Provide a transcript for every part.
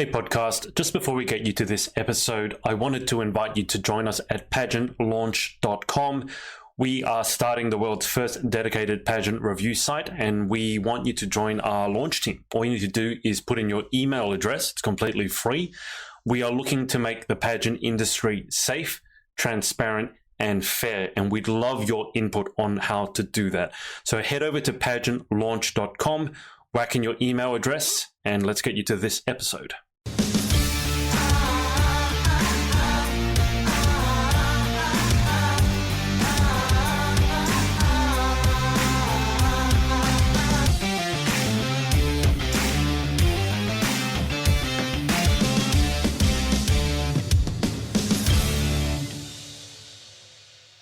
Hey podcast, just before we get you to this episode, I wanted to invite you to join us at pageantlaunch.com. We are starting the world's first dedicated pageant review site, and we want you to join our launch team. All you need to do is put in your email address. It's completely free. We are looking to make the pageant industry safe, transparent, and fair, and we'd love your input on how to do that. So head over to pageantlaunch.com, whack in your email address, and let's get you to this episode.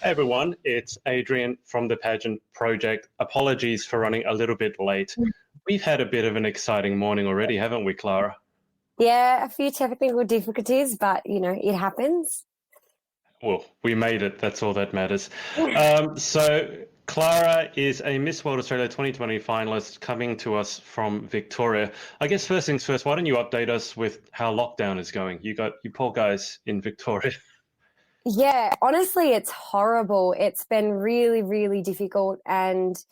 Hey everyone, it's Adrian from the Pageant Project. Apologies for running a little bit late. We've had a bit of an exciting morning already, haven't we, Clara? Yeah, a few technical difficulties, but, it happens. Well, we made it. That's all that matters. So Clara is a Miss World Australia 2020 finalist coming to us from Victoria. I guess first things first, why don't you update us with how lockdown is going? You poor guys in Victoria. Yeah, honestly, it's horrible. It's been really, really difficult. And,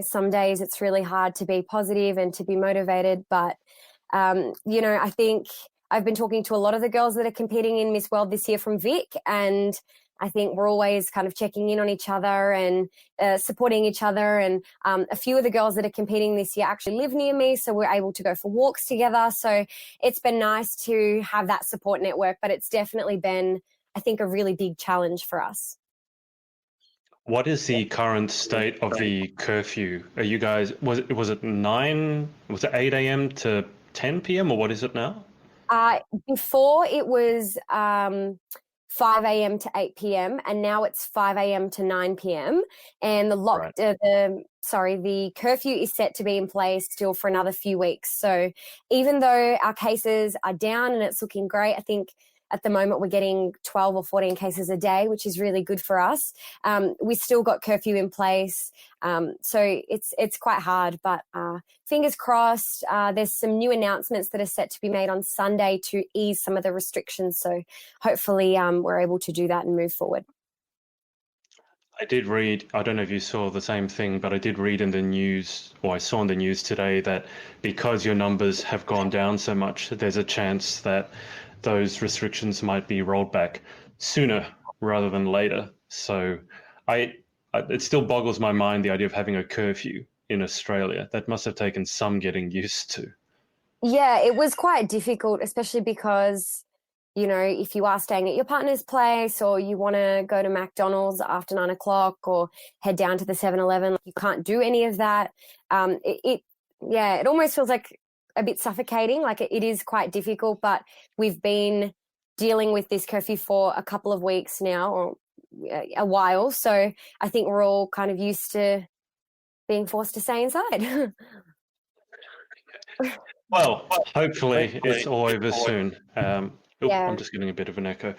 some days it's really hard to be positive and to be motivated. But, I think I've been talking to a lot of the girls that are competing in Miss World this year from Vic. And I think we're always kind of checking in on each other and supporting each other. And a few of the girls that are competing this year actually live near me, so we're able to go for walks together. So it's been nice to have that support network, but it's definitely been, I think, a really big challenge for us. What is the current state of the curfew? Are you guys, was it 8 a.m. to 10 p.m. or what is it now? Before it was 5 a.m. to 8 p.m. and now it's 5 a.m. to 9 p.m. And the curfew is set to be in place still for another few weeks. So even though our cases are down and it's looking great, I think at the moment we're getting 12 or 14 cases a day, which is really good for us. We still got curfew in place. So it's quite hard, but fingers crossed. There's some new announcements that are set to be made on Sunday to ease some of the restrictions. So hopefully we're able to do that and move forward. I did read, I don't know if you saw the same thing, but I did read in the news, or I saw in the news today, that because your numbers have gone down so much, there's a chance that those restrictions might be rolled back sooner rather than later. So it still boggles my mind, the idea of having a curfew in Australia. That must have taken some getting used to. Yeah, it was quite difficult, especially because, if you are staying at your partner's place or you want to go to McDonald's after 9 o'clock or head down to the 7-Eleven, you can't do any of that. It almost feels like a bit suffocating. Like it is quite difficult, but we've been dealing with this curfew for a couple of weeks now, or a while. So I think we're all kind of used to being forced to stay inside. Well, hopefully it's all over soon. I'm just getting a bit of an echo.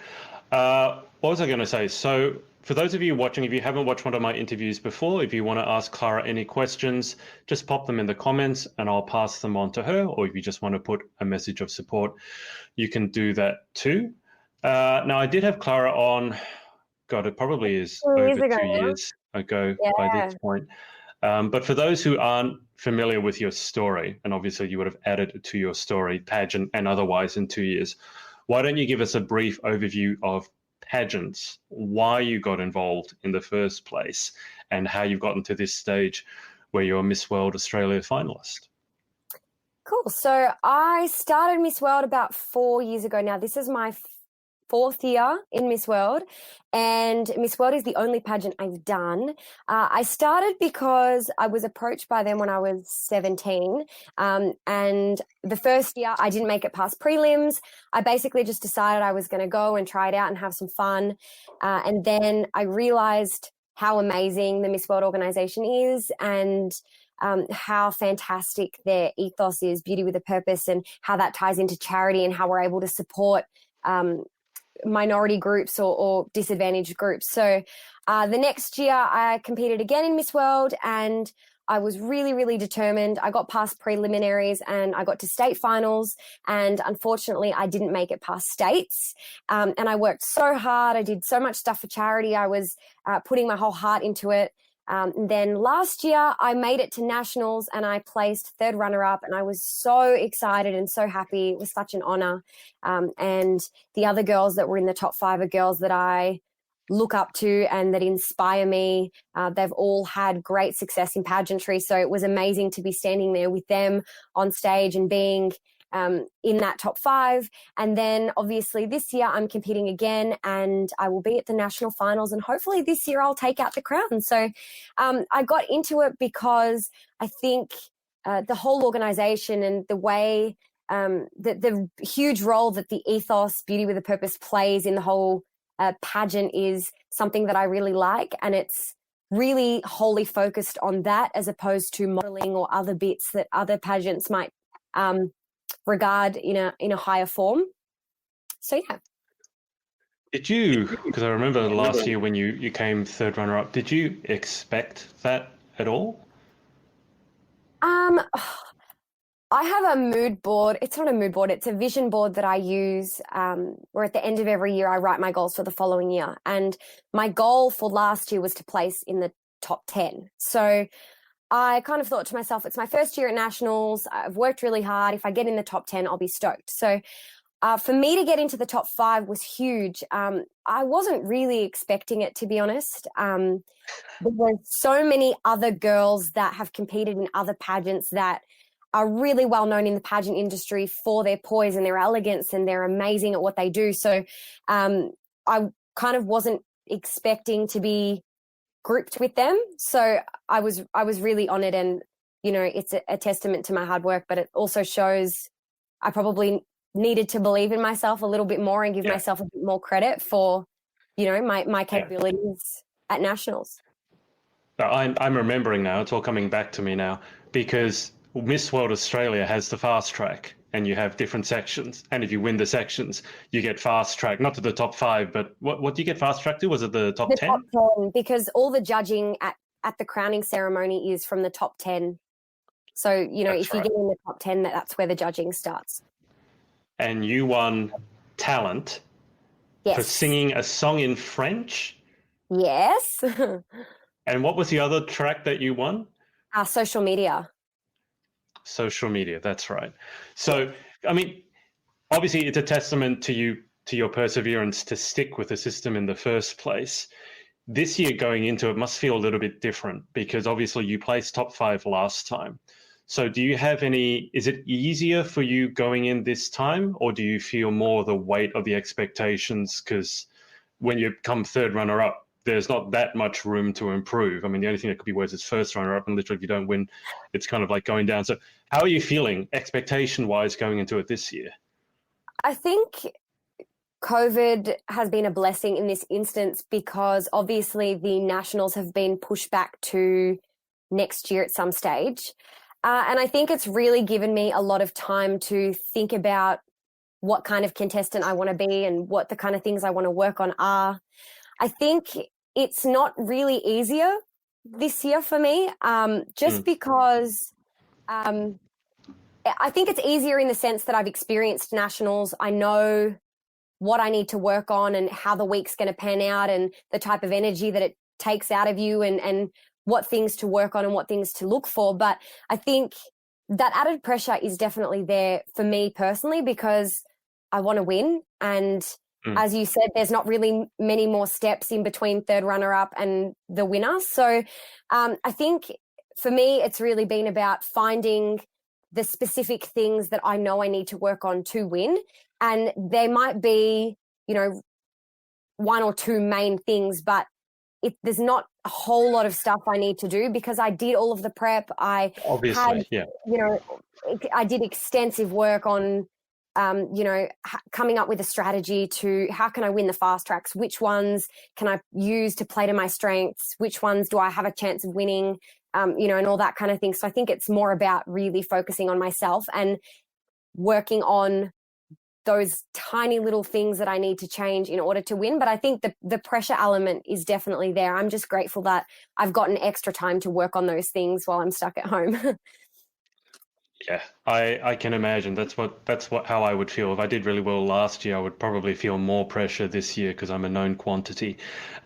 What was I going to say? So for those of you watching, if you haven't watched one of my interviews before, if you want to ask Clara any questions, just pop them in the comments and I'll pass them on to her. Or if you just want to put a message of support, you can do that too. Now, I did have Clara on, God, it probably is over 2 years ago by this point. But for those who aren't familiar with your story, and obviously you would have added to your story, pageant and otherwise in 2 years, why don't you give us a brief overview of pageants, why you got involved in the first place, and how you've gotten to this stage where you're a Miss World Australia finalist? Cool. So I started Miss World about 4 years ago now. This is my fourth year in Miss World, and Miss World is the only pageant I've done. I started because I was approached by them when I was 17, and the first year I didn't make it past prelims. I basically just decided I was going to go and try it out and have some fun, and then I realised how amazing the Miss World organisation is, and how fantastic their ethos is, beauty with a purpose, and how that ties into charity and how we're able to support minority groups or disadvantaged groups. So the next year I competed again in Miss World, and I was really, really determined. I got past preliminaries and I got to state finals. And unfortunately, I didn't make it past states. And I worked so hard. I did so much stuff for charity. I was putting my whole heart into it. And then last year, I made it to nationals and I placed third runner-up, and I was so excited and so happy. It was such an honor. And the other girls that were in the top 5 are girls that I look up to and that inspire me. They've all had great success in pageantry, so it was amazing to be standing there with them on stage and being in that top 5. And then obviously this year I'm competing again, and I will be at the national finals, and hopefully this year I'll take out the crown. So I got into it because I think the whole organization and the way the huge role that the ethos Beauty with a Purpose plays in the whole pageant is something that I really like, and it's really wholly focused on that as opposed to modeling or other bits that other pageants might regard in a higher form. So yeah. Did you, because I remember last year when you came third runner up, did you expect that at all? I have a mood board. It's not a mood board. It's a vision board that I use where at the end of every year I write my goals for the following year. And my goal for last year was to place in the top 10. So I kind of thought to myself, it's my first year at nationals. I've worked really hard. If I get in the top 10, I'll be stoked. So for me to get into the top 5 was huge. I wasn't really expecting it, to be honest. There were so many other girls that have competed in other pageants that are really well known in the pageant industry for their poise and their elegance, and they're amazing at what they do. So I kind of wasn't expecting to be grouped with them. So I was really honored, and, you know, it's a testament to my hard work, but it also shows I probably needed to believe in myself a little bit more and give myself a bit more credit for, you know, my capabilities at nationals. I'm remembering now, it's all coming back to me now, because Miss World Australia has the fast track, and you have different sections. And if you win the sections, you get fast track, not to the top 5, but what do you get fast track to? Was it the top 10? Top 10, because all the judging at the crowning ceremony is from the top 10. So, you know, if you get in the top 10, that's where the judging starts. And you won talent for singing a song in French? Yes. And what was the other track that you won? Social media. Social media, that's right. So, I mean, obviously it's a testament to you, to your perseverance to stick with the system in the first place. This year going into it must feel a little bit different, because obviously you placed top 5 last time. So do you have is it easier for you going in this time, or do you feel more the weight of the expectations? Because when you come third runner up, there's not that much room to improve. I mean, the only thing that could be worse is first runner up, and literally if you don't win, it's kind of like going down. So how are you feeling expectation wise going into it this year? I think COVID has been a blessing in this instance, because obviously the nationals have been pushed back to next year at some stage. And I think it's really given me a lot of time to think about what kind of contestant I want to be and what the kind of things I want to work on are. I think it's not really easier this year for me, because I think it's easier in the sense that I've experienced nationals. I know what I need to work on and how the week's going to pan out and the type of energy that it takes out of you, and what things to work on and what things to look for. But I think that added pressure is definitely there for me personally, because I want to win. And as you said, there's not really many more steps in between third runner-up and the winner. So I think for me, it's really been about finding the specific things that I know I need to work on to win. And there might be, you know, 1 or 2 main things, but there's not a whole lot of stuff I need to do, because I did all of the prep. I did extensive work on, coming up with a strategy to how can I win the fast tracks? Which ones can I use to play to my strengths? Which ones do I have a chance of winning? And all that kind of thing. So I think it's more about really focusing on myself and working on those tiny little things that I need to change in order to win. But I think the pressure element is definitely there. I'm just grateful that I've gotten extra time to work on those things while I'm stuck at home. Yeah, I can imagine. That's how I would feel. If I did really well last year, I would probably feel more pressure this year because I'm a known quantity.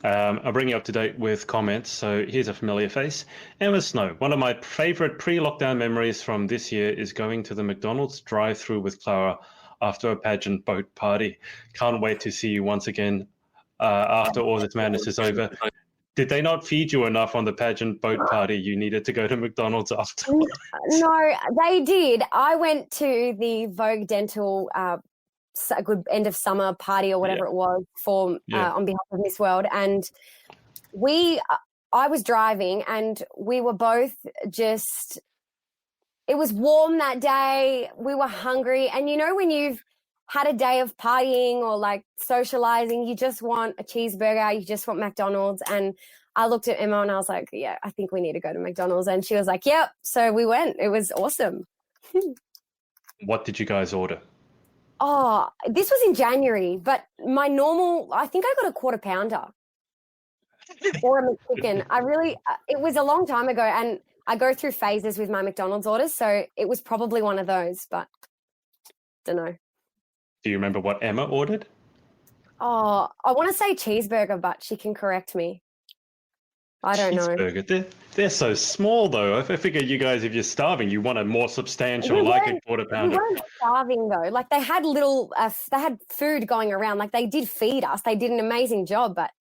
I'll bring you up to date with comments. So here's a familiar face. Emma Snow. One of my favorite pre-lockdown memories from this year is going to the McDonald's drive-through with Clara after a pageant boat party. Can't wait to see you once again after all this madness is over. Did they not feed you enough on the pageant boat party? You needed to go to McDonald's afterwards. No, they did. I went to the Vogue Dental good end of summer party or whatever it was for on behalf of Miss World, and I was driving, and we were both just. It was warm that day. We were hungry, and you know when you've had a day of partying or like socializing, you just want a cheeseburger, you just want McDonald's. And I looked at Emma and I was like, yeah, I think we need to go to McDonald's. And she was like, yep. So we went. It was awesome. What did you guys order? Oh, this was in January, but my normal, I think I got a quarter pounder or a McChicken. It was a long time ago, and I go through phases with my McDonald's orders. So it was probably one of those, but don't know. Do you remember what Emma ordered? Oh, I want to say cheeseburger, but she can correct me. I don't know. Cheeseburger. They're so small, though. I figure you guys, if you're starving, you want a more substantial, like a quarter pounder. We weren't starving, though. Like, they had they had food going around. Like, they did feed us. They did an amazing job, but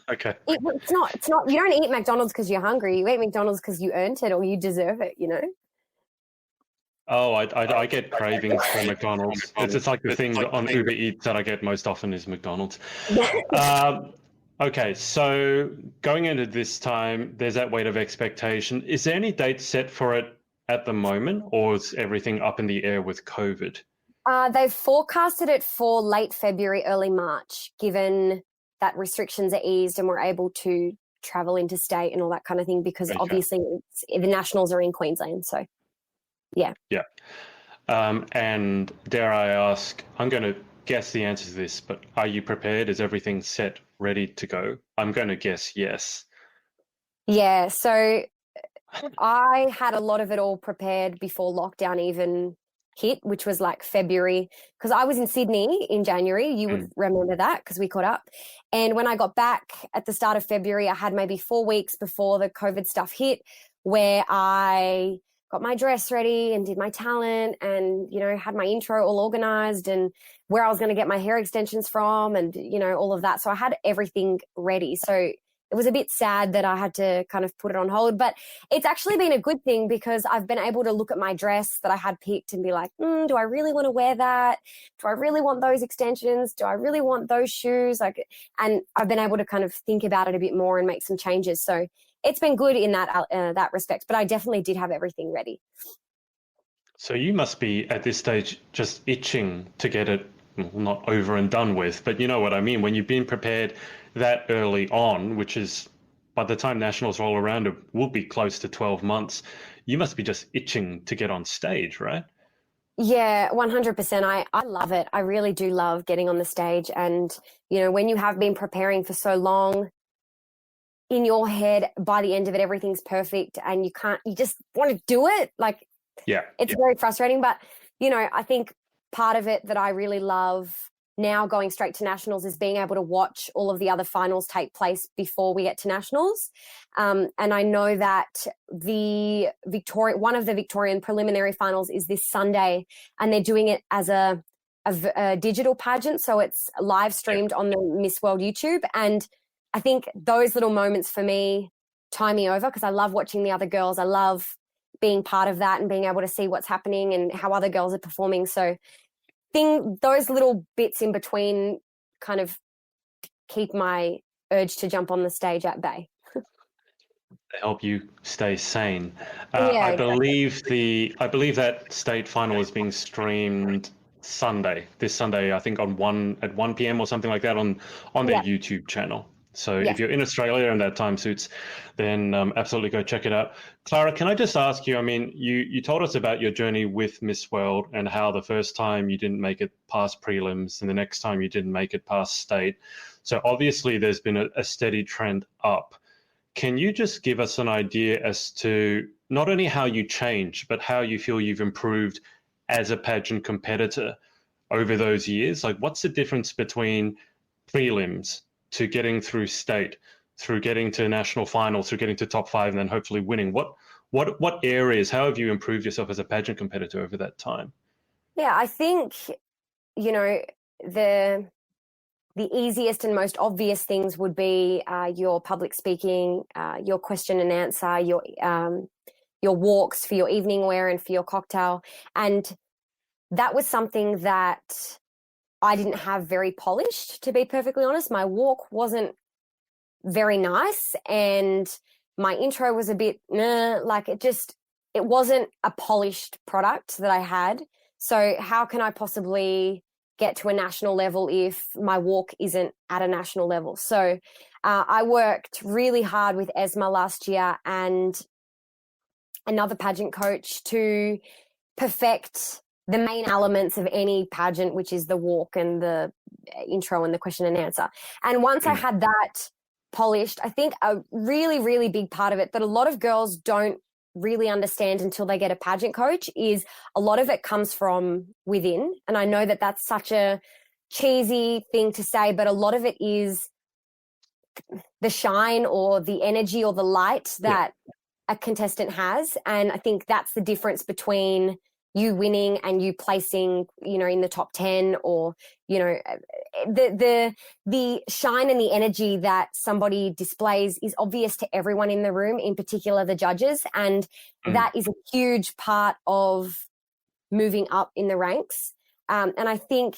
okay. It's not. You don't eat McDonald's because you're hungry. You eat McDonald's because you earned it or you deserve it, you know? Oh, I get cravings for McDonald's. It's like the thing on Uber Eats that I get most often is McDonald's. Okay, so going into this time, there's that weight of expectation. Is there any date set for it at the moment, or is everything up in the air with COVID? They've forecasted it for late February, early March, given that restrictions are eased and we're able to travel interstate and all that kind of thing, because obviously the Nationals are in Queensland, so... Yeah. And dare I ask, I'm going to guess the answer to this, but are you prepared? Is everything set, ready to go? I'm going to guess yes. Yeah, so I had a lot of it all prepared before lockdown even hit, which was like February, because I was in Sydney in January. You would remember that because we caught up. And when I got back at the start of February, I had maybe 4 weeks before the COVID stuff hit where I got my dress ready and did my talent and, you know, had my intro all organized and where I was going to get my hair extensions from and, you know, all of that. So I had everything ready. So it was a bit sad that I had to kind of put it on hold, but it's actually been a good thing because I've been able to look at my dress that I had picked and be like, do I really want to wear that? Do I really want those extensions? Do I really want those shoes? And I've been able to kind of think about it a bit more and make some changes. So it's been good in that respect, but I definitely did have everything ready. So you must be at this stage just itching to get it not over and done with, but you know what I mean? When you've been prepared that early on, which is by the time Nationals roll around, it will be close to 12 months. You must be just itching to get on stage, right? Yeah, 100%. I love it. I really do love getting on the stage. And, you know, when you have been preparing for so long, in your head, by the end of it, everything's perfect and you just want to do it. Like, it's very frustrating. But, you know, I think part of it that I really love now going straight to Nationals is being able to watch all of the other finals take place before we get to Nationals. And I know that one of the Victorian preliminary finals is this Sunday, and they're doing it as a digital pageant. So it's live streamed on the Miss World YouTube. And I think those little moments for me tie me over because I love watching the other girls. I love being part of that and being able to see what's happening and how other girls are performing. So those little bits in between kind of keep my urge to jump on the stage at bay. To help you stay sane. Yeah, I believe that state final is being streamed this Sunday, I think at 1 p.m. or something like that on their YouTube channel. So Yeah. if you're in Australia and that time suits, then absolutely go check it out. Clara, can I just ask you, I mean, you told us about your journey with Miss World and how the first time you didn't make it past prelims and the next time you didn't make it past state. So obviously there's been a steady trend up. Can you just give us an idea as to not only how you changed, but how you feel you've improved as a pageant competitor over those years? Like, what's the difference between prelims to getting through state, through getting to national finals, through getting to top 5, and then hopefully winning? What areas? How have you improved yourself as a pageant competitor over that time? Yeah, I think, you know, the easiest and most obvious things would be your public speaking, your question and answer, your walks for your evening wear and for your cocktail. And that was something that I didn't have very polished, to be perfectly honest. My walk wasn't very nice and my intro was a bit, like it wasn't a polished product that I had. So how can I possibly get to a national level if my walk isn't at a national level? So I worked really hard with Esma last year and another pageant coach to perfect the main elements of any pageant, which is the walk and the intro and the question and answer. And once I had that polished, I think a really, really big part of it that a lot of girls don't really understand until they get a pageant coach is a lot of it comes from within. And I know that that's such a cheesy thing to say, but a lot of it is the shine or the energy or the light that a contestant has. And I think that's the difference between you winning and you placing, you know, in the top 10 or, you know, the shine and the energy that somebody displays is obvious to everyone in the room, in particular the judges. And that is a huge part of moving up in the ranks. And I think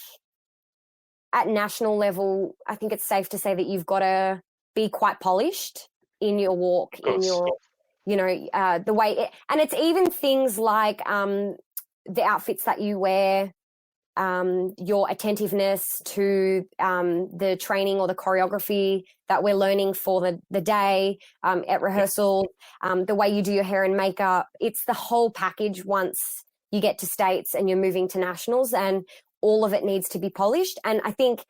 at national level, I think it's safe to say that you've got to be quite polished in your walk, in your, you know, the way and it's even things like the outfits that you wear, your attentiveness to the training or the choreography that we're learning for the day at rehearsal, the way you do your hair and makeup. It's the whole package once you get to states and you're moving to nationals, and all of it needs to be polished. And I think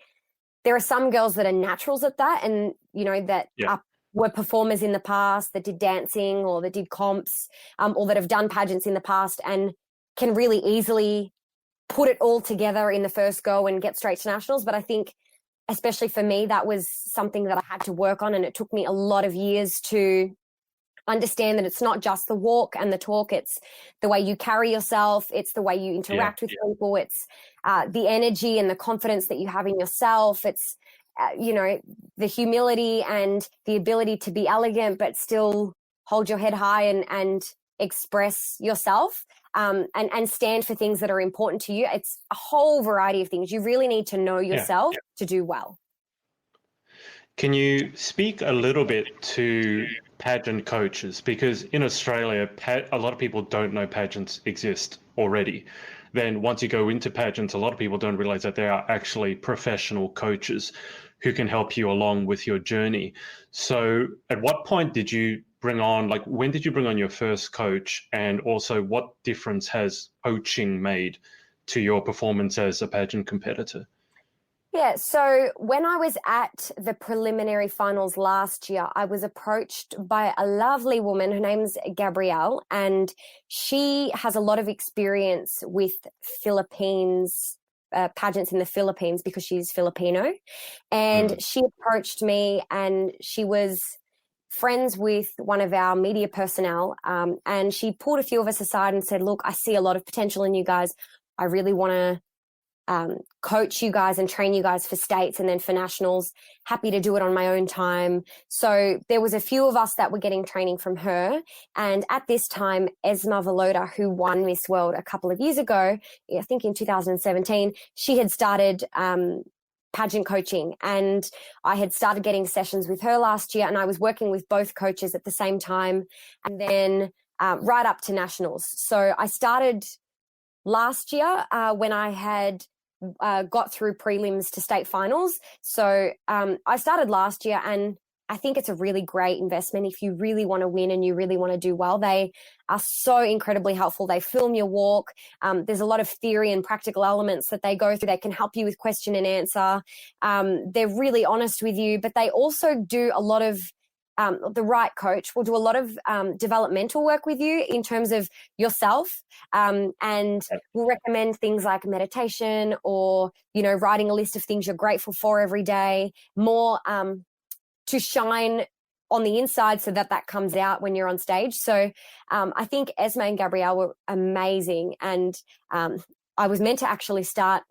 there are some girls that are naturals at that and, you know, that were performers in the past that did dancing or that did comps or that have done pageants in the past and can really easily put it all together in the first go and get straight to nationals. But I think, especially for me, that was something that I had to work on, and it took me a lot of years to understand that it's not just the walk and the talk, it's the way you carry yourself, it's the way you interact with people, it's the energy and the confidence that you have in yourself, it's you know, the humility and the ability to be elegant but still hold your head high and express yourself and stand for things that are important to you. It's a whole variety of things. You really need to know yourself to do well. Can you speak a little bit to pageant coaches? Because in Australia, a lot of people don't know pageants exist already. Then once you go into pageants, a lot of people don't realize that there are actually professional coaches who can help you along with your journey. So at what point did you bring on, like when did you bring on your first coach? And also what difference has coaching made to your performance as a pageant competitor? Yeah, so when I was at the preliminary finals last year, I was approached by a lovely woman. Her name's Gabrielle, and she has a lot of experience with Philippines, pageants in the Philippines because she's Filipino. And she approached me, and she was friends with one of our media personnel, and she pulled a few of us aside and said, look, I see a lot of potential in you guys. I really want to coach you guys and train you guys for states and then for nationals. Happy to do it on my own time. So there was a few of us that were getting training from her. And at this time, Esma Valoda, who won Miss World a couple of years ago, I think in 2017, she had started pageant coaching, and I had started getting sessions with her last year, and I was working with both coaches at the same time, and then right up to nationals. So I started last year when I had got through prelims to state finals. So I started last year, and I think it's a really great investment if you really want to win and you really want to do well. They are so incredibly helpful. They film your walk. There's a lot of theory and practical elements that they go through. They can help you with question and answer. They're really honest with you, but they also do a lot of the right coach will do a lot of developmental work with you in terms of yourself, and will recommend things like meditation or, writing a list of things you're grateful for every day, more to shine on the inside so that comes out when you're on stage. So I think Esme and Gabrielle were amazing. And I was meant to actually start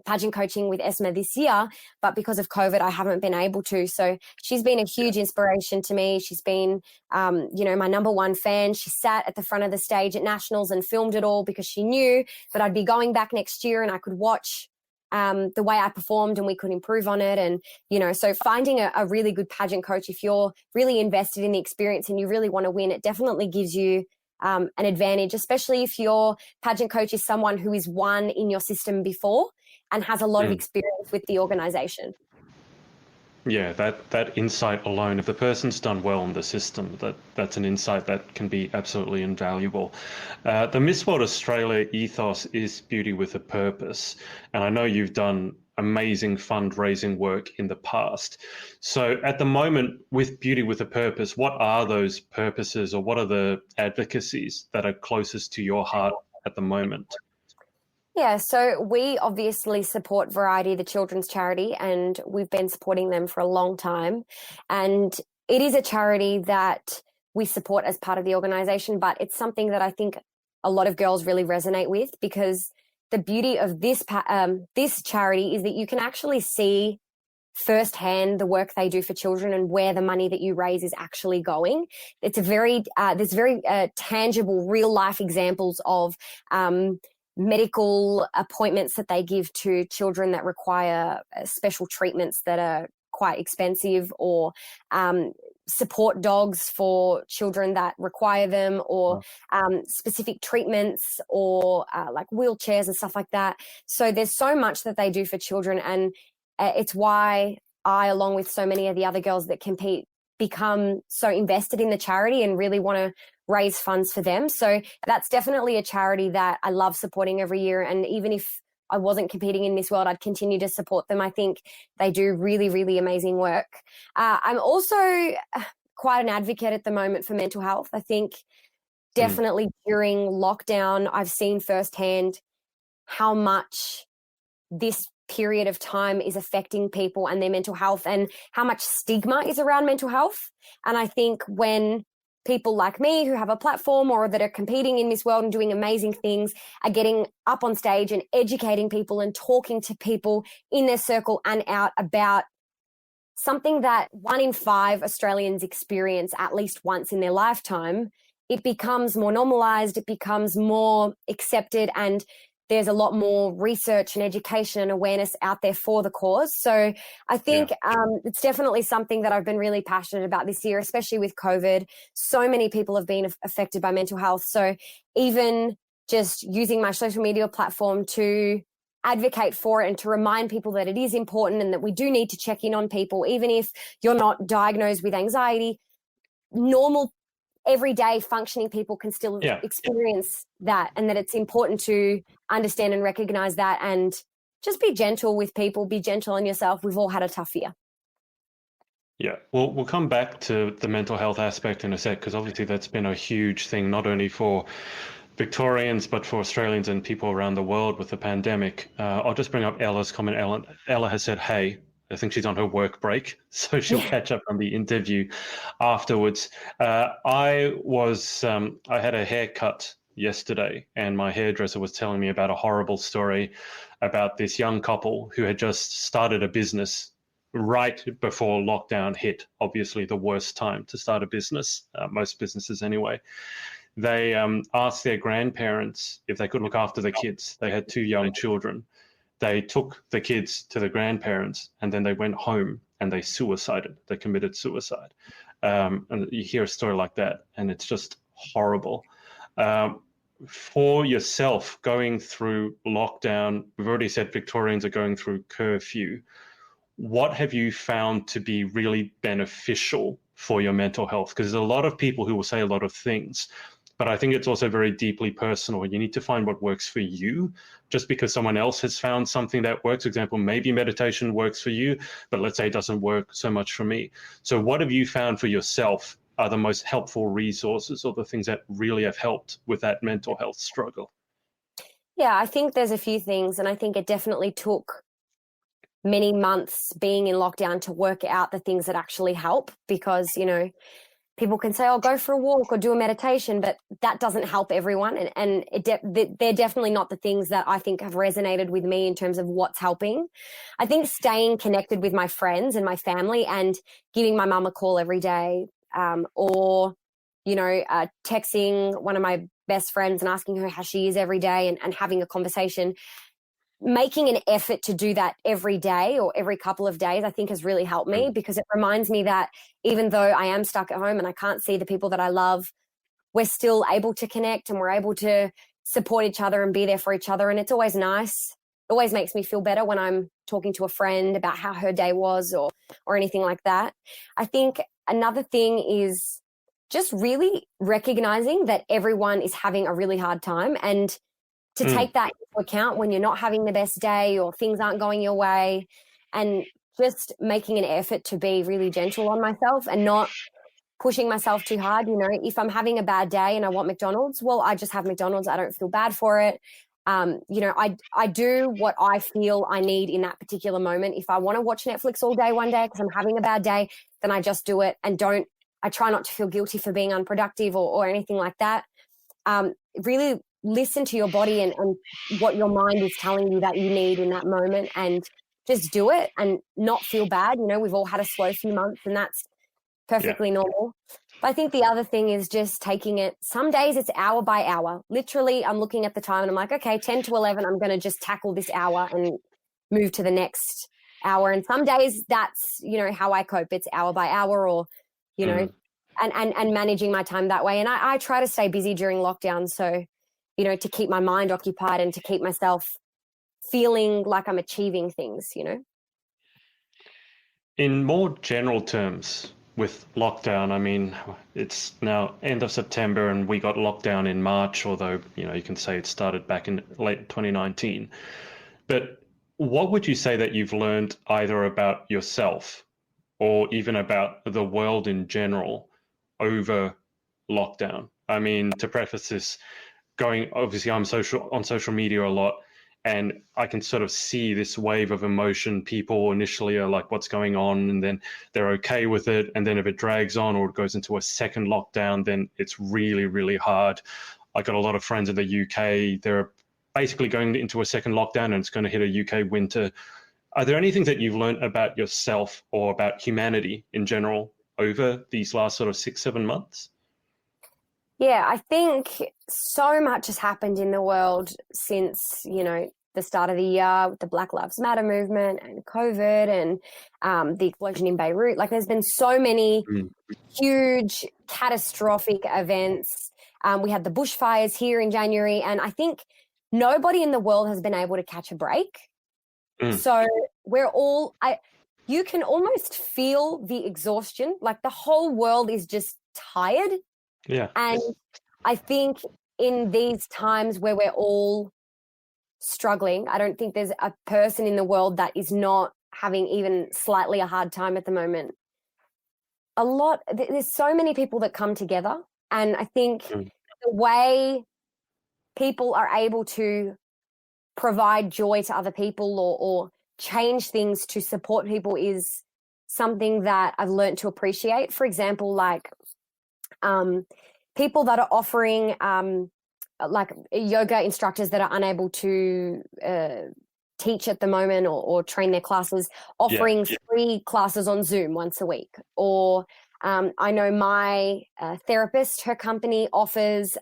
pageant coaching with Esme this year, but because of COVID, I haven't been able to. So she's been a huge inspiration to me. She's been, my number one fan. She sat at the front of the stage at Nationals and filmed it all because she knew that I'd be going back next year and I could watch the way I performed and we could improve on it. And, so finding a really good pageant coach, if you're really invested in the experience and you really want to win, it definitely gives you an advantage, especially if your pageant coach is someone who is won in your system before and has a lot of experience with the organization. Yeah, that insight alone, if the person's done well in the system, that's an insight that can be absolutely invaluable. The Miss World Australia ethos is beauty with a purpose. And I know you've done amazing fundraising work in the past. So at the moment, with Beauty with a Purpose, what are those purposes or what are the advocacies that are closest to your heart at the moment? Yeah, so we obviously support Variety, the children's charity, and we've been supporting them for a long time. And it is a charity that we support as part of the organisation, but it's something that I think a lot of girls really resonate with, because the beauty of this charity is that you can actually see firsthand the work they do for children and where the money that you raise is actually going. It's there's very tangible, real life examples of medical appointments that they give to children that require special treatments that are quite expensive, or support dogs for children that require them, or specific treatments, or like wheelchairs and stuff like that. So there's so much that they do for children, and it's why I, along with so many of the other girls that compete, become so invested in the charity and really want to raise funds for them. So that's definitely a charity that I love supporting every year. And even if I wasn't competing in Miss World, I'd continue to support them. I think they do really, really amazing work. I'm also quite an advocate at the moment for mental health. I think definitely during lockdown, I've seen firsthand how much this period of time is affecting people and their mental health, and how much stigma is around mental health. And I think when people like me who have a platform or that are competing in Miss World and doing amazing things are getting up on stage and educating people and talking to people in their circle and out about something that 1 in 5 Australians experience at least once in their lifetime, it becomes more normalized, it becomes more accepted, and there's a lot more research and education and awareness out there for the cause. So I think it's definitely something that I've been really passionate about this year, especially with COVID. So many people have been affected by mental health. So even just using my social media platform to advocate for it and to remind people that it is important and that we do need to check in on people, even if you're not diagnosed with anxiety, normal everyday functioning people can still experience that, and that it's important to understand and recognize that, and just be gentle with people, be gentle on yourself. We've all had a tough year. Yeah, we'll come back to the mental health aspect in a sec, because obviously that's been a huge thing, not only for Victorians, but for Australians and people around the world with the pandemic. I'll just bring up Ella's comment. Ella has said, hey, I think she's on her work break, so she'll catch up on the interview afterwards. I had a haircut yesterday, and my hairdresser was telling me about a horrible story about this young couple who had just started a business right before lockdown hit. Obviously, the worst time to start a business, most businesses anyway. They asked their grandparents if they could look after the kids. They had 2 young children. They took the kids to the grandparents, and then they went home and they suicided. They committed suicide. And you hear a story like that, and it's just horrible. For yourself, going through lockdown, we've already said Victorians are going through curfew. what have you found to be really beneficial for your mental health? Because there's a lot of people who will say a lot of things, but I think it's also very deeply personal. You need to find what works for you. Just because someone else has found something that works, for example, maybe meditation works for you, but let's say it doesn't work so much for me. So what have you found for yourself are the most helpful resources or the things that really have helped with that mental health struggle? Yeah, I think there's a few things, and I think it definitely took many months being in lockdown to work out the things that actually help, because, you know, people can say, oh, go for a walk or do a meditation, but that doesn't help everyone. And they're definitely not the things that I think have resonated with me in terms of what's helping. I think staying connected with my friends and my family and giving my mum a call every day, or, you know, texting one of my best friends and asking her how she is every day, and having a conversation, making an effort to do that every day or every couple of days, I think has really helped me, because it reminds me that even though I am stuck at home and I can't see the people that I love, we're still able to connect and we're able to support each other and be there for each other. And it's always nice. It always makes me feel better when I'm talking to a friend about how her day was, or anything like that. I think another thing is just really recognizing that everyone is having a really hard time, and to take that into account when you're not having the best day or things aren't going your way, and just making an effort to be really gentle on myself and not pushing myself too hard. You know, if I'm having a bad day and I want McDonald's, well, I just have McDonald's. I don't feel bad for it. You know, I do what I feel I need in that particular moment. If I want to watch Netflix all day one day because I'm having a bad day, then I just do it, and I try not to feel guilty for being unproductive or anything like that. Really listen to your body and what your mind is telling you that you need in that moment, and just do it and not feel bad. You know, we've all had a slow few months, and that's perfectly normal. But I think the other thing is just taking it. Some days it's hour by hour. Literally, I'm looking at the time and I'm like, okay, 10 to 11, I'm going to just tackle this hour and move to the next hour. And some days that's, you know, how I cope. It's hour by hour, or, you know, and managing my time that way. And I try to stay busy during lockdown. So, you know, to keep my mind occupied and to keep myself feeling like I'm achieving things, you know. In more general terms, with lockdown, I mean, it's now end of September and we got lockdown in March, although, you know, you can say it started back in late 2019. But what would you say that you've learned either about yourself or even about the world in general over lockdown? I mean, to preface this, obviously I'm on social media a lot, and I can sort of see this wave of emotion. People initially are like, what's going on? And then they're okay with it. And then if it drags on or it goes into a second lockdown, then it's really, really hard. I got a lot of friends in the UK. They're basically going into a second lockdown, and it's going to hit a UK winter. Are there anything that you've learned about yourself or about humanity in general over these last sort of 6-7 months? Yeah, I think so much has happened in the world since, you know, the start of the year with the Black Lives Matter movement and COVID and the explosion in Beirut. Like, there's been so many huge catastrophic events. We had the bushfires here in January, and I think nobody in the world has been able to catch a break. So we're all, you can almost feel the exhaustion. Like, the whole world is just tired. Yeah. And I think in these times where we're all struggling, I don't think there's a person in the world that is not having even slightly a hard time at the moment. There's so many people that come together, and I think the way people are able to provide joy to other people or change things to support people is something that I've learned to appreciate. For example, like people that are offering like yoga instructors that are unable to teach at the moment or train their classes, offering free classes on Zoom once a week. Or I know my therapist, her company offers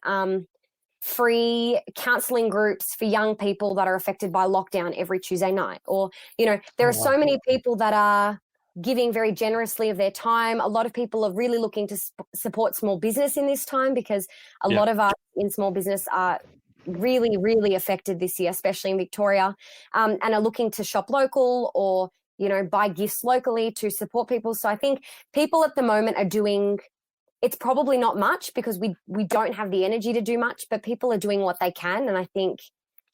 free counseling groups for young people that are affected by lockdown every Tuesday night. Or, you know, there are so many people that are giving very generously of their time. A lot of people are really looking to support small business in this time, because a lot of us in small business are really, really affected this year, especially in Victoria, and are looking to shop local or, buy gifts locally to support people. So I think people at the moment are doing, it's probably not much because we don't have the energy to do much, but people are doing what they can. And I think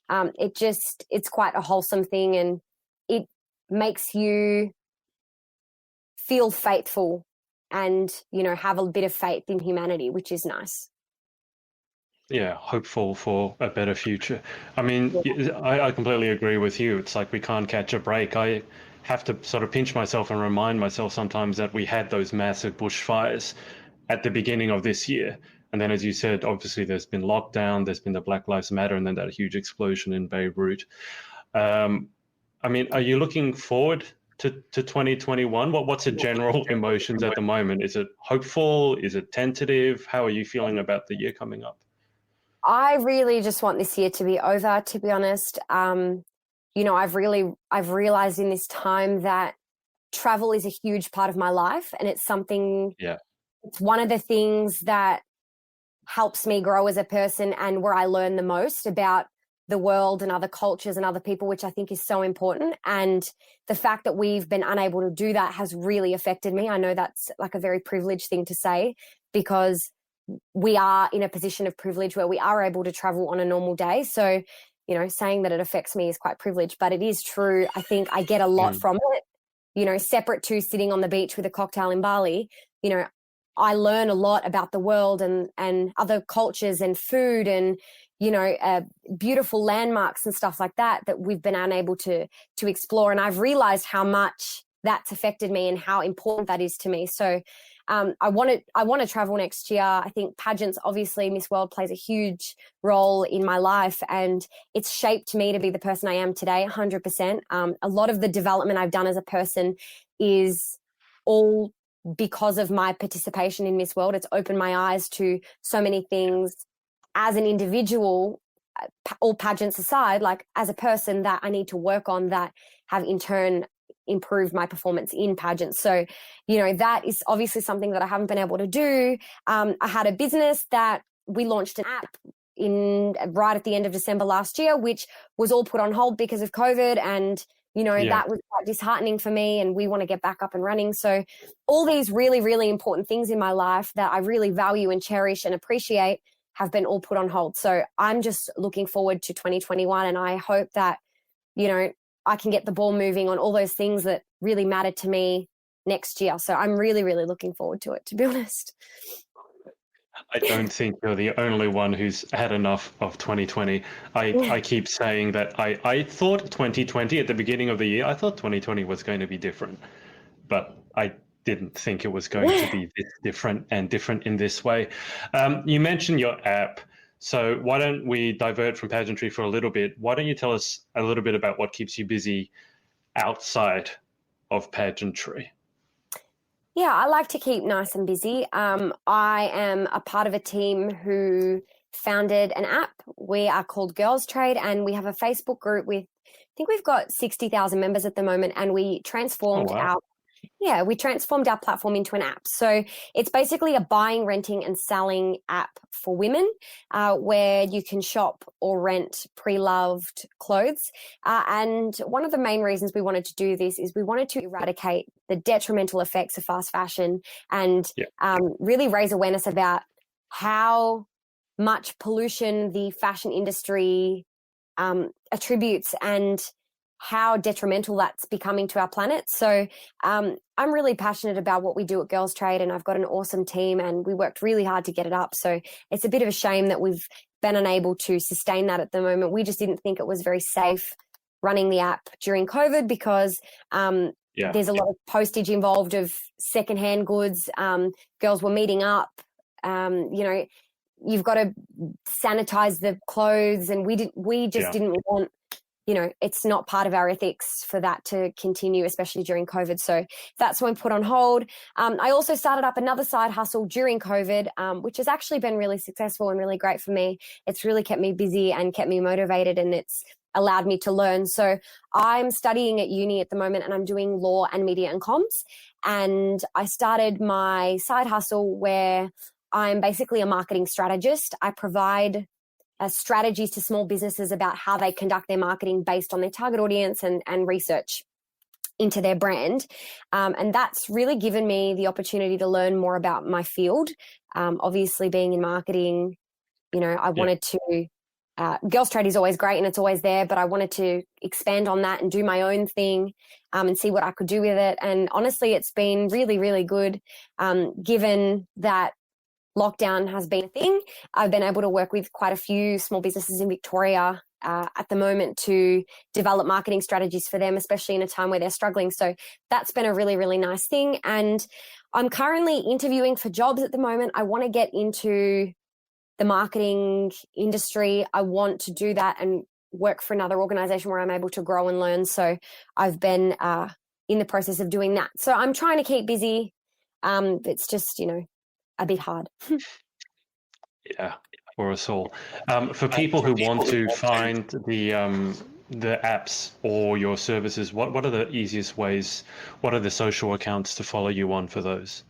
it's quite a wholesome thing, and it makes you feel faithful and, have a bit of faith in humanity, which is nice. Yeah, hopeful for a better future. I mean, I completely agree with you. It's like we can't catch a break. I have to sort of pinch myself and remind myself sometimes that we had those massive bushfires at the beginning of this year. And then, as you said, obviously there's been lockdown, there's been the Black Lives Matter, and then that huge explosion in Beirut. I mean, are you looking forward to 2021? What's the general emotions at the moment? Is it hopeful? Is it tentative? How are you feeling about the year coming up? I really just want this year to be over, to be honest. I've realized in this time that travel is a huge part of my life, and it's something, it's one of the things that helps me grow as a person and where I learn the most about the world and other cultures and other people, which I think is so important. And the fact that we've been unable to do that has really affected me. I know that's like a very privileged thing to say, because we are in a position of privilege where we are able to travel on a normal day. So, saying that it affects me is quite privileged, but it is true. I think I get a lot from it, separate to sitting on the beach with a cocktail in Bali. I learn a lot about the world and other cultures and food and, beautiful landmarks and stuff like that we've been unable to explore. And I've realized how much that's affected me and how important that is to me. So I want to travel next year. I think pageants, obviously Miss World plays a huge role in my life, and it's shaped me to be the person I am today, 100%. A lot of the development I've done as a person is all because of my participation in Miss World. It's opened my eyes to so many things as an individual, all pageants aside, like as a person that I need to work on, that have in turn improved my performance in pageants. So, that is obviously something that I haven't been able to do. I had a business that we launched an app right at the end of December last year, which was all put on hold because of COVID. And, that was quite disheartening for me, and we want to get back up and running. So all these really, really important things in my life that I really value and cherish and appreciate have been all put on hold. So I'm just looking forward to 2021, and I hope that, I can get the ball moving on all those things that really matter to me next year. So I'm really, really looking forward to it, to be honest. I don't think you're the only one who's had enough of 2020. I keep saying that I thought 2020 at the beginning of the year, I thought 2020 was going to be different, but I didn't think it was going to be this different and different in this way. You mentioned your app. So why don't we divert from pageantry for a little bit? Why don't you tell us a little bit about what keeps you busy outside of pageantry? Yeah, I like to keep nice and busy. I am a part of a team who founded an app. We are called Girls Trade, and we have a Facebook group with, I think we've got 60,000 members at the moment, and we transformed we transformed our platform into an app. So it's basically a buying, renting and selling app for women, where you can shop or rent pre-loved clothes. And one of the main reasons we wanted to do this is we wanted to eradicate the detrimental effects of fast fashion and really raise awareness about how much pollution the fashion industry attributes and how detrimental that's becoming to our planet. So I'm really passionate about what we do at Girls Trade, and I've got an awesome team, and we worked really hard to get it up. So it's a bit of a shame that we've been unable to sustain that at the moment. We just didn't think it was very safe running the app during COVID because there's a lot of postage involved of secondhand goods. Girls were meeting up, you've got to sanitize the clothes, and we just didn't want, it's not part of our ethics for that to continue, especially during COVID. So that's when put on hold. I also started up another side hustle during COVID, which has actually been really successful and really great for me. It's really kept me busy and kept me motivated, and it's allowed me to learn. So I'm studying at uni at the moment, and I'm doing law and media and comms. And I started my side hustle where I'm basically a marketing strategist. I provide strategies to small businesses about how they conduct their marketing based on their target audience and research. into their brand. And that's really given me the opportunity to learn more about my field. Obviously, being in marketing, I wanted to, Girls Trade is always great and it's always there, but I wanted to expand on that and do my own thing and see what I could do with it. And honestly, it's been really, really good, given that lockdown has been a thing. I've been able to work with quite a few small businesses in Victoria at the moment to develop marketing strategies for them, especially in a time where they're struggling. So that's been a really, really nice thing. And I'm currently interviewing for jobs at the moment. I want to get into the marketing industry. I want to do that and work for another organization where I'm able to grow and learn. So I've been in the process of doing that. So I'm trying to keep busy. It's just, a bit hard. Yeah, for us all. For people who want to find the apps or your services, what are the easiest ways? What are the social accounts to follow you on for those?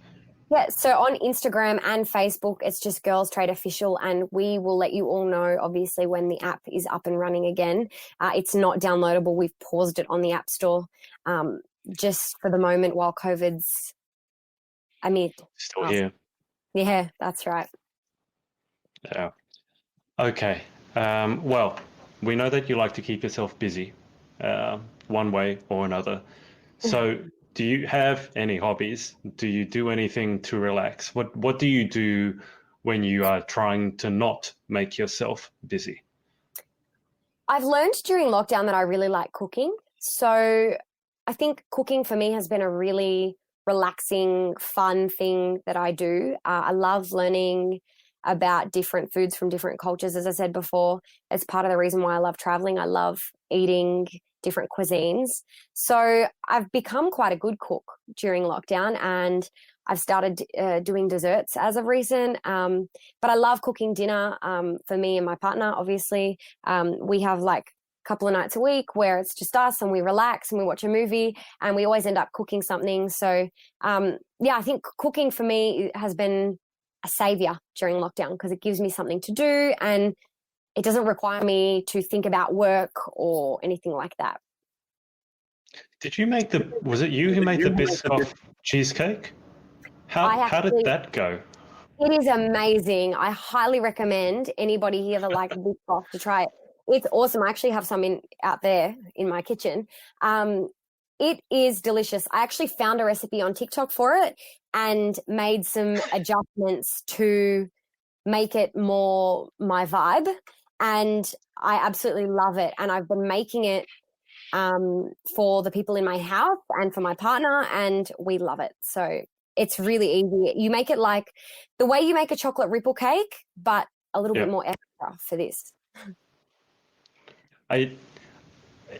Yeah, so on Instagram and Facebook, it's just Girls Trade Official, and we will let you all know, obviously, when the app is up and running again. It's not downloadable. We've paused it on the App Store just for the moment while COVID's amid. Still here. Yeah, that's right. Yeah. Okay. Well, we know that you like to keep yourself busy, one way or another. So, do you have any hobbies? Do you do anything to relax? What do you do when you are trying to not make yourself busy? I've learned during lockdown that I really like cooking. So I think cooking for me has been a really relaxing, fun thing that I do. I love learning about different foods from different cultures. As I said before, it's part of the reason why I love traveling. I love eating different cuisines. So I've become quite a good cook during lockdown, and I've started doing desserts as of recent. But I love cooking dinner for me and my partner, obviously. We have like a couple of nights a week where it's just us and we relax and we watch a movie, and we always end up cooking something. So, I think cooking for me has been a savior during lockdown because it gives me something to do and it doesn't require me to think about work or anything like that. Did you make was it you who made the Biscoff cheesecake? How did that go? It is amazing. I highly recommend anybody here that likes Biscoff to try it. It's awesome. I actually have some out there in my kitchen. It is delicious. I actually found a recipe on TikTok for it and made some adjustments to make it more my vibe. And I absolutely love it. And I've been making it for the people in my house and for my partner, and we love it. So it's really easy. You make it like the way you make a chocolate ripple cake, but a little bit more extra for this.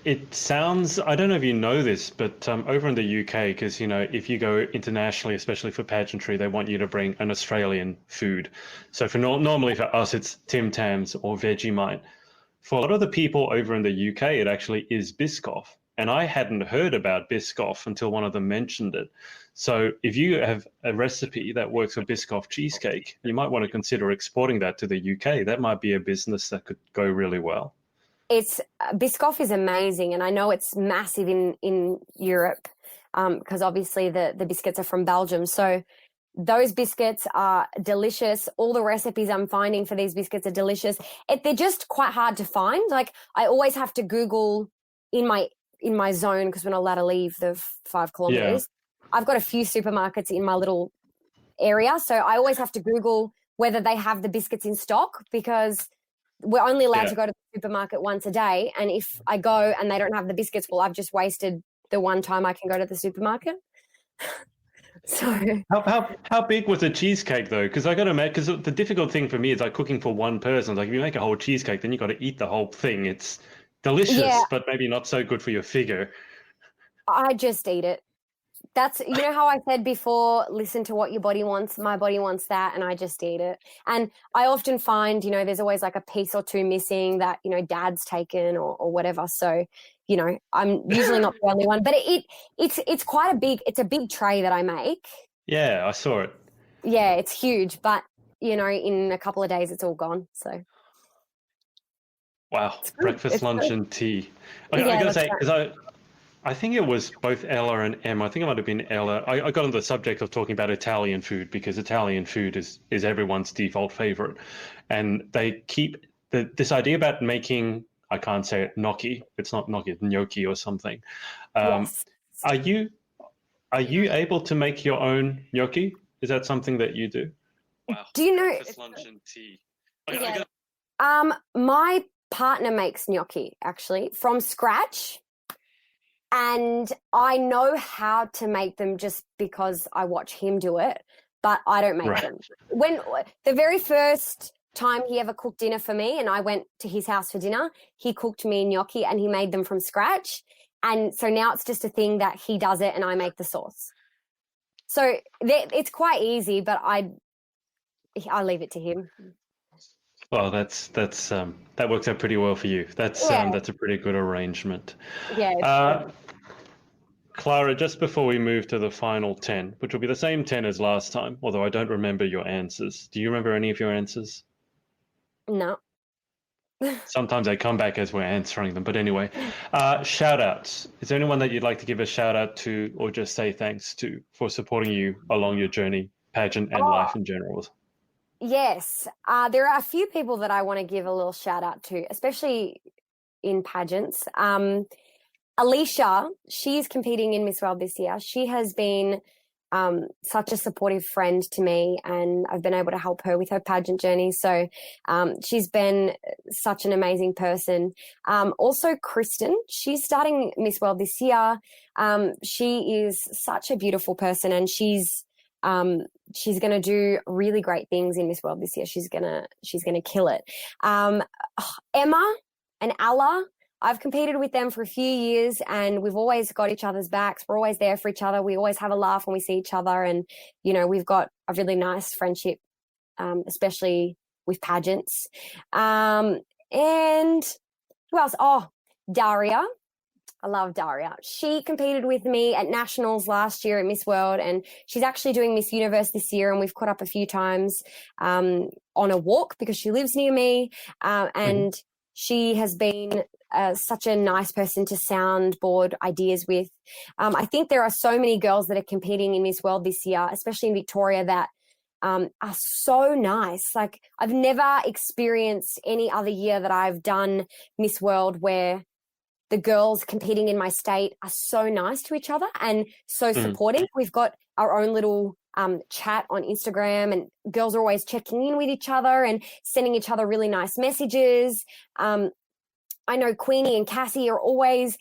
It sounds, I don't know if you know this, but over in the UK, because, if you go internationally, especially for pageantry, they want you to bring an Australian food. So normally for us, it's Tim Tams or Vegemite. For a lot of the people over in the UK, it actually is Biscoff. And I hadn't heard about Biscoff until one of them mentioned it. So if you have a recipe that works for Biscoff cheesecake, you might want to consider exporting that to the UK. That might be a business that could go really well. Biscoff is amazing, and I know it's massive in Europe because obviously the biscuits are from Belgium. So those biscuits are delicious. All the recipes I'm finding for these biscuits are delicious. They're just quite hard to find. Like I always have to Google in my zone because we're not allowed to leave the 5 kilometers. Yeah. I've got a few supermarkets in my little area, so I always have to Google whether they have the biscuits in stock because we're only allowed to go to the supermarket once a day. And if I go and they don't have the biscuits, well, I've just wasted the one time I can go to the supermarket. So how big was the cheesecake though? Because I got to make, because the difficult thing for me is like cooking for one person. Like if you make a whole cheesecake, then you got to eat the whole thing. It's delicious, but maybe not so good for your figure. I just eat it. That's, how I said before, listen to what your body wants. My body wants that, and I just eat it. And I often find, there's always like a piece or two missing that, dad's taken or whatever. So, I'm usually not the only one. But it's quite a big tray that I make. Yeah, I saw it. Yeah, it's huge. But, in a couple of days, it's all gone. So. Wow, breakfast, lunch, and tea. I got to say, because I think it was both Ella and Em. I think it might have been Ella. I got on the subject of talking about Italian food because Italian food is everyone's default favorite, and they keep this idea about making. I can't say it gnocchi. It's not gnocchi, it's gnocchi or something. Um, Yes. are you able to make your own gnocchi? Is that something that you do? Wow. Do you know? Breakfast, lunch, and tea. Yeah. My partner makes gnocchi actually from scratch, and I know how to make them just because I watch him do it, but I don't make them. When the very first time he ever cooked dinner for me and I went to his house for dinner, he cooked me gnocchi and he made them from scratch. And so now it's just a thing that he does it and I make the sauce. So it's quite easy, but I leave it to him. Well, that works out pretty well for you. That's a pretty good arrangement. Yeah. Clara, just before we move to the final 10, which will be the same 10 as last time, although I don't remember your answers. Do you remember any of your answers? No. Sometimes they come back as we're answering them. But anyway, shout outs. Is there anyone that you'd like to give a shout out to or just say thanks to for supporting you along your journey, pageant and life in general? Yes. There are a few people that I want to give a little shout out to, especially in pageants. Alicia, she's competing in Miss World this year. She has been such a supportive friend to me, and I've been able to help her with her pageant journey. So she's been such an amazing person. Also, Kristen, she's starting Miss World this year. She is such a beautiful person, and she's going to do really great things in Miss World this year. She's gonna kill it. Emma and Alla, I've competed with them for a few years and we've always got each other's backs. We're always there for each other. We always have a laugh when we see each other. And, you know, we've got a really nice friendship, especially with pageants. And who else? Oh, Daria. I love Daria. She competed with me at Nationals last year at Miss World, and she's actually doing Miss Universe this year, and we've caught up a few times on a walk because she lives near me. And she has been such a nice person to soundboard ideas with. I think there are so many girls that are competing in Miss World this year, especially in Victoria, that are so nice. Like, I've never experienced any other year that I've done Miss World where the girls competing in my state are so nice to each other and so supportive. We've got our own little chat on Instagram, and girls are always checking in with each other and sending each other really nice messages. I know Queenie and Cassie are always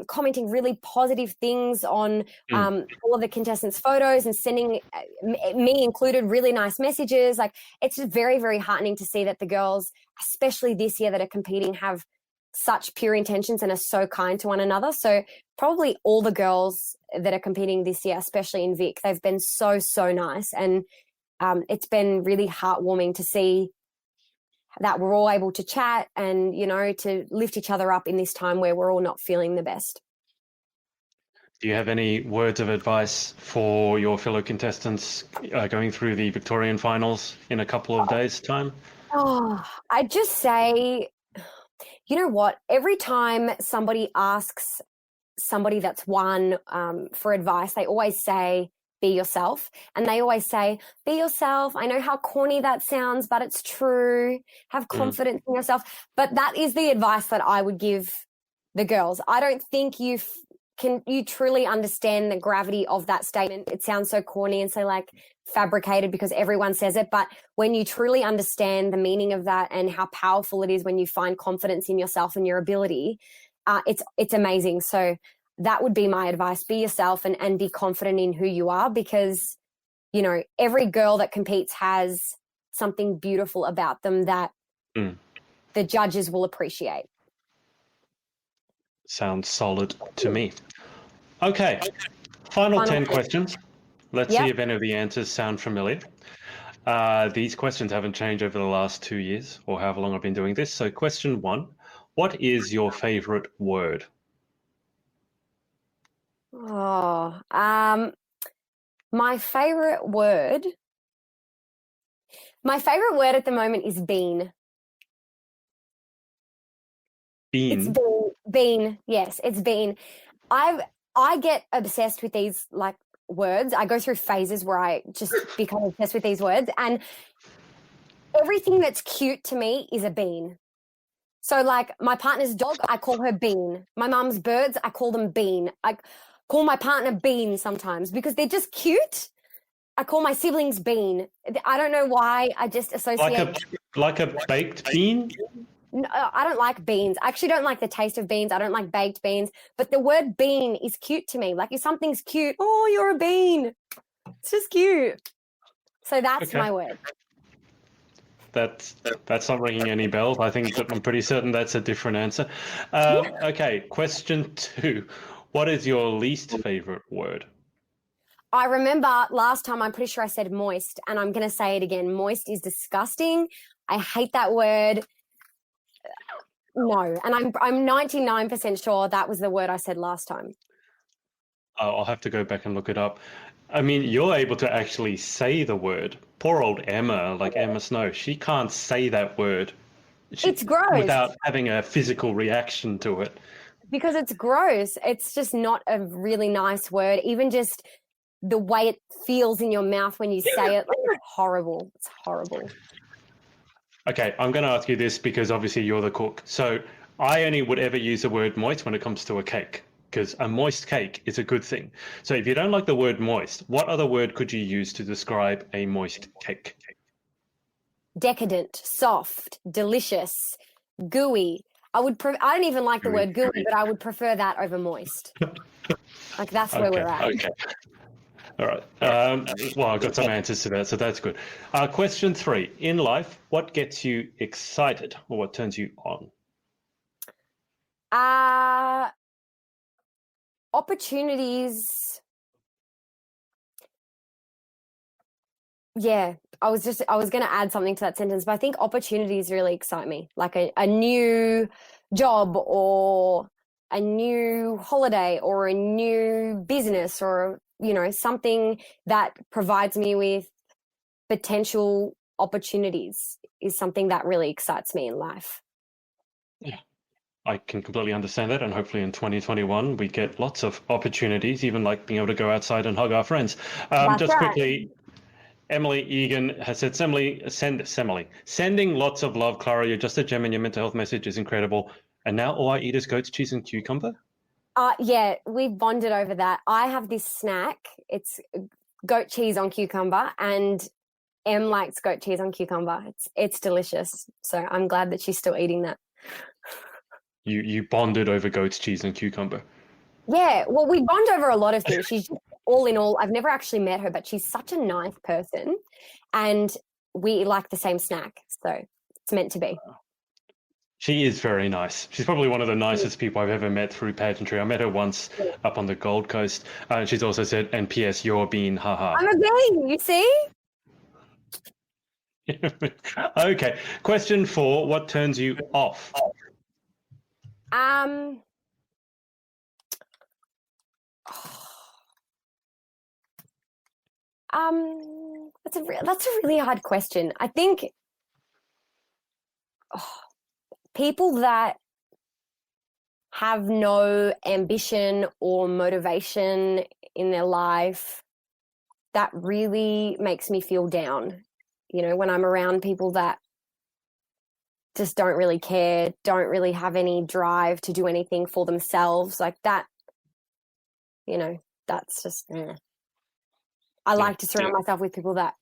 commenting really positive things on all of the contestants' photos and sending me included really nice messages. Like, it's just very, very heartening to see that the girls, especially this year that are competing, have such pure intentions and are so kind to one another. So probably all the girls that are competing this year, especially in Vic, they've been so, so nice. And it's been really heartwarming to see that we're all able to chat and, you know, to lift each other up in this time where we're all not feeling the best. Do you have any words of advice for your fellow contestants going through the Victorian finals in a couple of days' time? Oh, I'd just say, you know what? Every time somebody asks somebody that's won for advice, they always say, be yourself. And they always say, be yourself. I know how corny that sounds, but it's true. Have confidence in yourself. But that is the advice that I would give the girls. I don't think you truly understand the gravity of that statement. It sounds so corny and so like fabricated because everyone says it. But when you truly understand the meaning of that and how powerful it is when you find confidence in yourself and your ability, it's amazing. So that would be my advice. Be yourself and be confident in who you are, because, you know, every girl that competes has something beautiful about them that the judges will appreciate. Sounds solid to me. Okay. Final 10 questions. Let's see if any of the answers sound familiar. These questions haven't changed over the last 2 years or however long I've been doing this. So question 1, what is your favorite word? Oh, my favorite word at the moment is bean. Bean? It's bean. Yes, it's bean. I get obsessed with these like words. I go through phases where I just become obsessed with these words, and everything that's cute to me is a bean. So like my partner's dog, I call her Bean. My mum's birds, I call them Bean. I call my partner Bean sometimes because they're just cute. I call my siblings Bean. I don't know why. I just associate like a baked bean. No, I don't like beans. I actually don't like the taste of beans. I don't like baked beans. But the word bean is cute to me. Like if something's cute, oh, you're a bean. It's just cute. So that's my word. That's not ringing any bells. I'm pretty certain that's a different answer. Okay, question 2. What is your least favorite word? I remember last time, I'm pretty sure I said moist, and I'm going to say it again. Moist is disgusting. I hate that word. No, and I'm 99% sure that was the word I said last time. I'll have to go back and look it up. I mean, you're able to actually say the word. Poor old Emma, like Emma Snow, she can't say that word. It's gross. Without having a physical reaction to it. Because it's gross. It's just not a really nice word. Even just the way it feels in your mouth when you say it, like, it's horrible. It's horrible. Okay, I'm going to ask you this because obviously you're the cook. So I only would ever use the word moist when it comes to a cake, because a moist cake is a good thing. So if you don't like the word moist, what other word could you use to describe a moist cake? Decadent, soft, delicious, gooey. I don't even like the word gooey, but I would prefer that over moist. Like that's where we're at. Okay. All right. Well, I've got some answers to that, so that's good. Question 3. In life, what gets you excited or what turns you on? Opportunities. Yeah, I was going to add something to that sentence, but I think opportunities really excite me. Like a new job or a new holiday or a new business or, something that provides me with potential opportunities is something that really excites me in life. Yeah, I can completely understand that. And hopefully in 2021, we get lots of opportunities, even like being able to go outside and hug our friends. Quickly, Emily Egan has said, sending lots of love, Clara. You're just a gem, and your mental health message is incredible. And now all I eat is goat's cheese and cucumber? Yeah, we bonded over that. I have this snack. It's goat cheese on cucumber, and Em likes goat cheese on cucumber. It's delicious. So I'm glad that she's still eating that. You bonded over goat's cheese and cucumber? Yeah, well, we bond over a lot of things. She's all in all, I've never actually met her, but she's such a nice person, and we like the same snack. So it's meant to be. She is very nice. She's probably one of the nicest people I've ever met through pageantry. I met her once up on the Gold Coast. She's also said, and P.S. you're being haha. I'm a bean, you see? Okay. Question 4. What turns you off? That's a really hard question. I think people that have no ambition or motivation in their life, that really makes me feel down. When I'm around people that just don't really care, don't really have any drive to do anything for themselves, like that, that's just, I like to surround myself with people that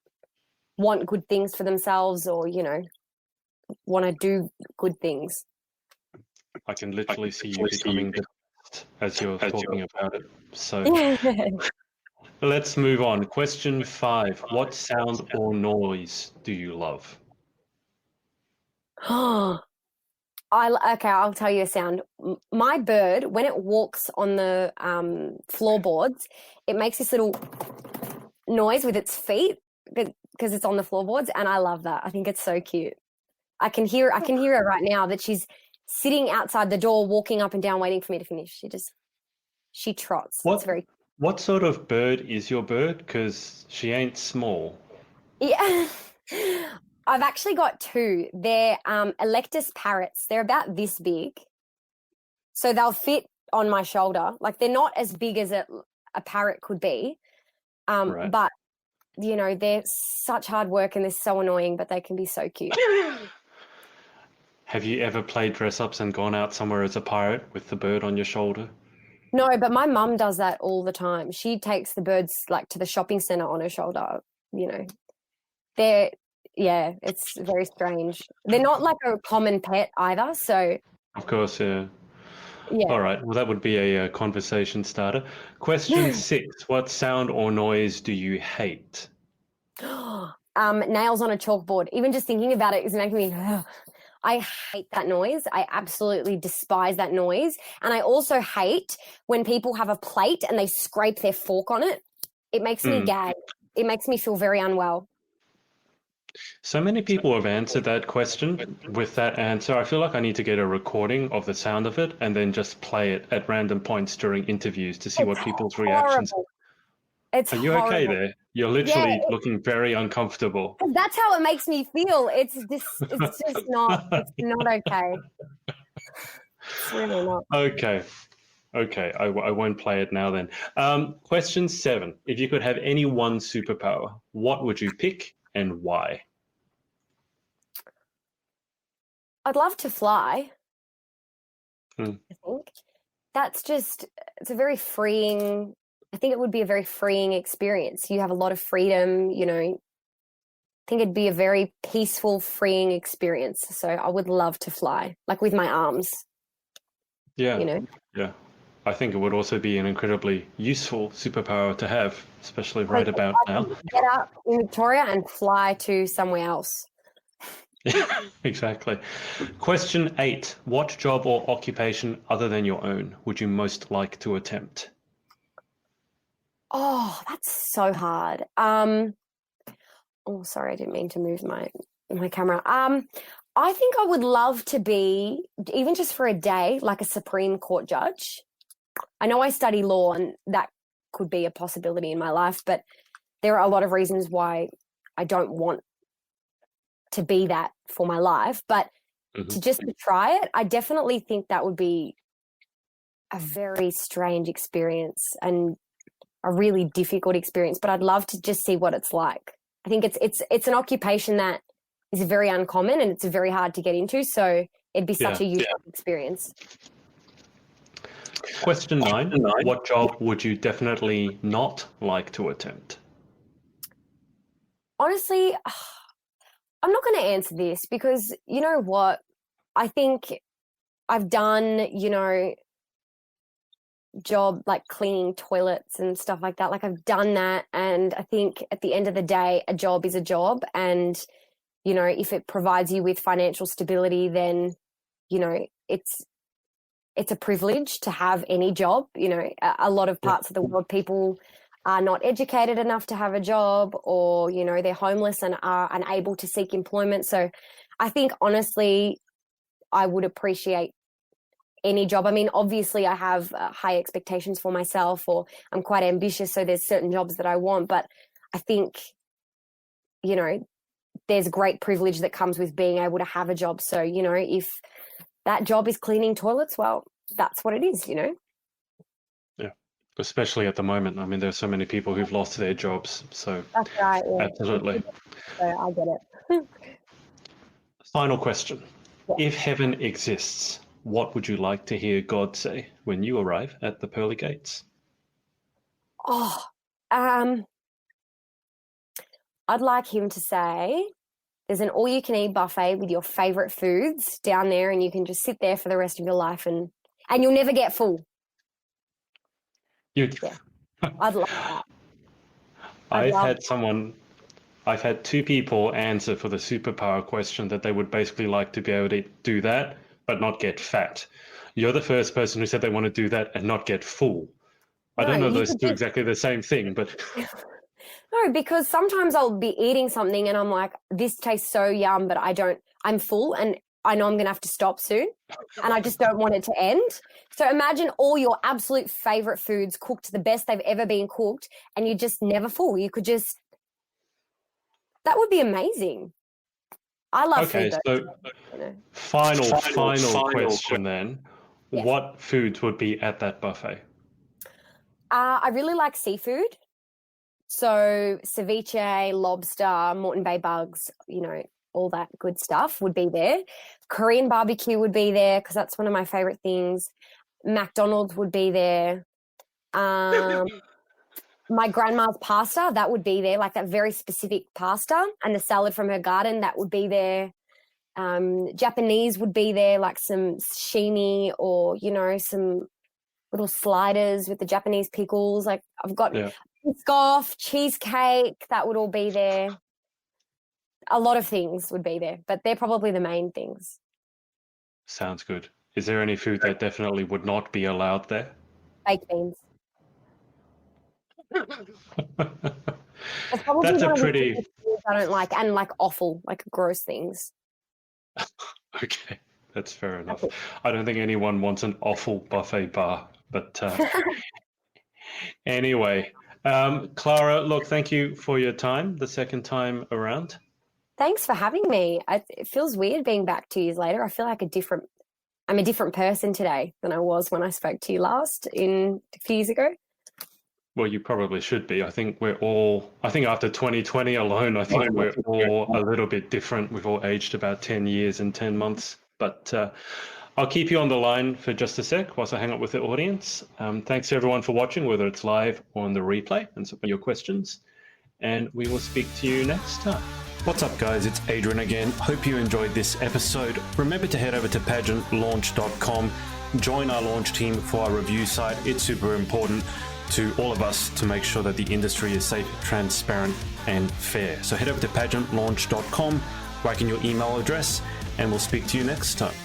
want good things for themselves or, want to do good things. I can literally see you becoming the best as you're talking about it. So let's move on. Question 5. What sound or noise do you love? I'll tell you a sound. My bird, when it walks on the floorboards, it makes this little noise with its feet because it's on the floorboards, and I love that. I think it's so cute. I can hear her right now that she's sitting outside the door, walking up and down, waiting for me to finish. She trots. It's very. What sort of bird is your bird? Because she ain't small. Yeah. I've actually got 2. They're Electus parrots. They're about this big. So they'll fit on my shoulder. Like they're not as big as a parrot could be, Right. but you know, they're such hard work and they're so annoying, but they can be so cute. Have you ever played dress ups and gone out somewhere as a pirate with the bird on your shoulder? No, but my mum does that all the time. She takes the birds like to the shopping centre on her shoulder. You know, it's very strange. They're not like a common pet either. So, Of course, yeah. yeah. All right. Well, that would be a conversation starter. Question 6. What sound or noise do you hate? Nails on a chalkboard. Even just thinking about it is making me. I hate that noise. I absolutely despise that noise. And I also hate when people have a plate and they scrape their fork on it. It makes me gag. It makes me feel very unwell. So many people have answered that question with that answer. I feel like I need to get a recording of the sound of it and then just play it at random points during interviews to see what people's reactions are. It's Are you horrible. okay there? You're literally looking very uncomfortable. That's how it makes me feel. It's just not. It's not okay. It's really not. Okay. I won't play it now then. Question 7. If you could have any one superpower, what would you pick and why? I'd love to fly. I think it's a very freeing. I think it would be a very freeing experience. You have a lot of freedom, you know. I think it'd be a very peaceful, freeing experience. So I would love to fly, like with my arms. Yeah. You know. Yeah. I think it would also be an incredibly useful superpower to have, especially right about now. Get up in Victoria and fly to somewhere else. Exactly. Question 8. What job or occupation other than your own would you most like to attempt? Oh, that's so hard. Oh, sorry, I didn't mean to move my camera. I think I would love to be, even just for a day, like a Supreme Court judge. I know I study law and that could be a possibility in my life, but there are a lot of reasons why I don't want to be that for my life. But to try it, I definitely think that would be a very strange experience and a really difficult experience, but I'd love to just see what it's like. I think it's an occupation that is very uncommon and it's very hard to get into, so it'd be such a useful experience. Question 9. What job would you definitely not like to attempt? Honestly, I'm not going to answer this because you know what? I think I've done, you know, job like cleaning toilets and stuff like that. Like I've done that, and I think at the end of the day, a job is a job, and you know, if it provides you with financial stability, then you know it's a privilege to have any job. You know, a lot of parts of the world, people are not educated enough to have a job, or you know, they're homeless and are unable to seek employment. So I think honestly, I would appreciate any job. I mean, obviously I have high expectations for myself, or I'm quite ambitious, so there's certain jobs that I want, but I think, you know, there's great privilege that comes with being able to have a job. So, you know, if that job is cleaning toilets, well, that's what it is, you know? Yeah, especially at the moment. I mean, there's so many people who've lost their jobs, so that's right. Yeah. Absolutely. So I get it. Final question. Yeah. If heaven exists, what would you like to hear God say when you arrive at the pearly gates? Oh, I'd like him to say, there's an all-you-can-eat buffet with your favorite foods down there, and you can just sit there for the rest of your life, and you'll never get full. Yeah. I'd love that. I've had 2 people answer for the superpower question that they would basically like to be able to do that, but not get fat. You're the first person who said they want to do that and not get full. I don't know if those two exactly the same thing, but... No, because sometimes I'll be eating something and I'm like, this tastes so yum, but I'm full and I know I'm going to have to stop soon and I just don't want it to end. So imagine all your absolute favorite foods cooked the best they've ever been cooked and you're just never full. You could just... That would be amazing. I love food. Okay, so final question then. Yes. What foods would be at that buffet? I really like seafood. So ceviche, lobster, Moreton Bay bugs, all that good stuff would be there. Korean barbecue would be there because that's one of my favorite things. McDonald's would be there. My grandma's pasta, that would be there, like that very specific pasta, and the salad from her garden, that would be there. Japanese would be there, like some sashimi or, some little sliders with the Japanese pickles. Like I've got biscoff, cheesecake, that would all be there. A lot of things would be there, but they're probably the main things. Sounds good. Is there any food that definitely would not be allowed there? Baked beans. That's a pretty... I don't like, and like offal, like gross things. Okay, that's fair enough. I don't think anyone wants an awful buffet bar, but anyway. Clara, look, thank you for your time the second time around. Thanks for having me. It feels weird being back 2 years later. I feel like I'm a different person today than I was when I spoke to you last a few years ago. Well, you probably should be. I think after 2020 alone, I think we're all a little bit different. We've all aged about 10 years and 10 months. But I'll keep you on the line for just a sec whilst I hang up with the audience. Thanks to everyone for watching, whether it's live or on the replay, and submit your questions. And we will speak to you next time. What's up, guys? It's Adrian again. Hope you enjoyed this episode. Remember to head over to pageantlaunch.com. Join our launch team for our review site. It's super important to all of us to make sure that the industry is safe, transparent, and fair. So head over to pageantlaunch.com, whack in your email address, and we'll speak to you next time.